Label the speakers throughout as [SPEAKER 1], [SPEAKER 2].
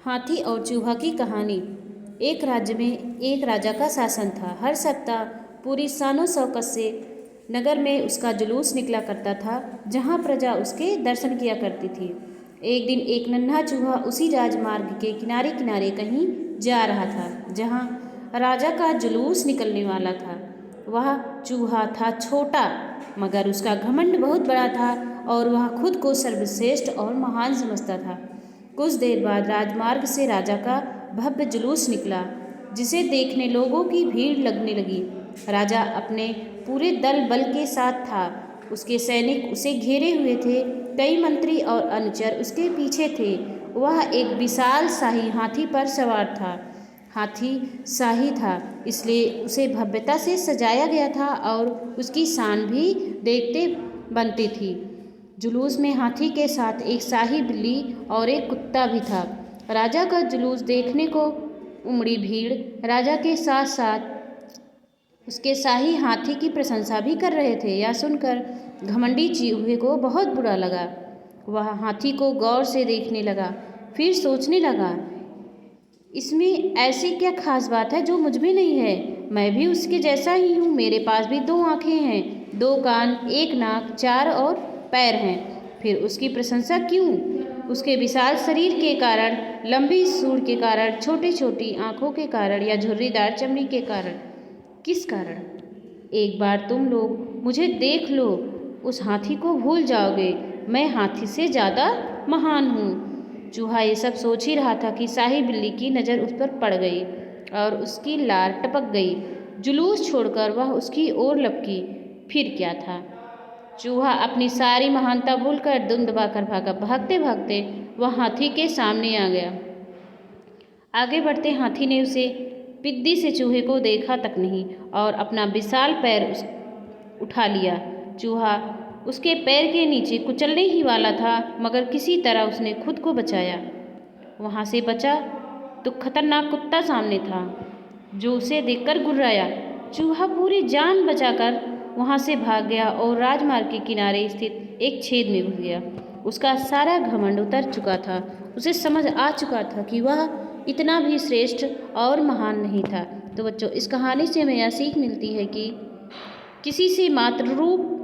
[SPEAKER 1] हाथी और चूहा की कहानी। एक राज्य में एक राजा का शासन था। हर सप्ताह पूरी शानो शौकत से नगर में उसका जुलूस निकला करता था, जहाँ प्रजा उसके दर्शन किया करती थी। एक दिन एक नन्हा चूहा उसी राजमार्ग के किनारे किनारे कहीं जा रहा था, जहाँ राजा का जुलूस निकलने वाला था। वह चूहा था छोटा, मगर उसका घमंड बहुत बड़ा था और वह खुद को सर्वश्रेष्ठ और महान समझता था। कुछ देर बाद राजमार्ग से राजा का भव्य जुलूस निकला, जिसे देखने लोगों की भीड़ लगने लगी। राजा अपने पूरे दल बल के साथ था। उसके सैनिक उसे घेरे हुए थे। कई मंत्री और अनुचर उसके पीछे थे। वह एक विशाल शाही हाथी पर सवार था। हाथी शाही था, इसलिए उसे भव्यता से सजाया गया था और उसकी शान भी देखते बनती थी। जुलूस में हाथी के साथ एक शाही बिल्ली और एक कुत्ता भी था। राजा का जुलूस देखने को उमड़ी भीड़ राजा के साथ साथ उसके शाही हाथी की प्रशंसा भी कर रहे थे। यह सुनकर घमंडी चूहे को बहुत बुरा लगा। वह हाथी को गौर से देखने लगा, फिर सोचने लगा, इसमें ऐसी क्या खास बात है जो मुझ में नहीं है। मैं भी उसके जैसा ही हूँ। मेरे पास भी 2 आँखें हैं, 2 कान, 1 नाक, 4 और पैर हैं। फिर उसकी प्रशंसा क्यों? उसके विशाल शरीर के कारण, लंबी सूंड के कारण, छोटी छोटी आँखों के कारण या झुर्रीदार चमड़ी के कारण? किस कारण? एक बार तुम लोग मुझे देख लो, उस हाथी को भूल जाओगे। मैं हाथी से ज़्यादा महान हूँ। चूहा ये सब सोच ही रहा था कि शाही बिल्ली की नज़र उस पर पड़ गई और उसकी लार टपक गई। जुलूस छोड़कर वह उसकी ओर लपकी। फिर क्या था? चूहा अपनी सारी महानता भूलकर दुम दबाकर भागा। भागते भागते वह हाथी के सामने आ गया। आगे बढ़ते हाथी ने उसे पिद्दी से चूहे को देखा तक नहीं और अपना विशाल पैर उठा लिया। चूहा उसके पैर के नीचे कुचलने ही वाला था, मगर किसी तरह उसने खुद को बचाया। वहाँ से बचा तो खतरनाक कुत्ता सामने था, जो उसे देखकर गुर्राया। चूहा पूरी जान बचाकर वहाँ से भाग गया और राजमार्ग के किनारे स्थित एक छेद में घुस गया। उसका सारा घमंड उतर चुका था। उसे समझ आ चुका था कि वह इतना भी श्रेष्ठ और महान नहीं था। तो बच्चों, इस कहानी से हमें यह सीख मिलती है कि किसी से मात्र रूप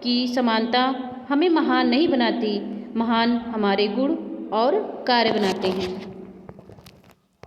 [SPEAKER 1] की समानता हमें महान नहीं बनाती, महान हमारे गुण और कार्य बनाते हैं।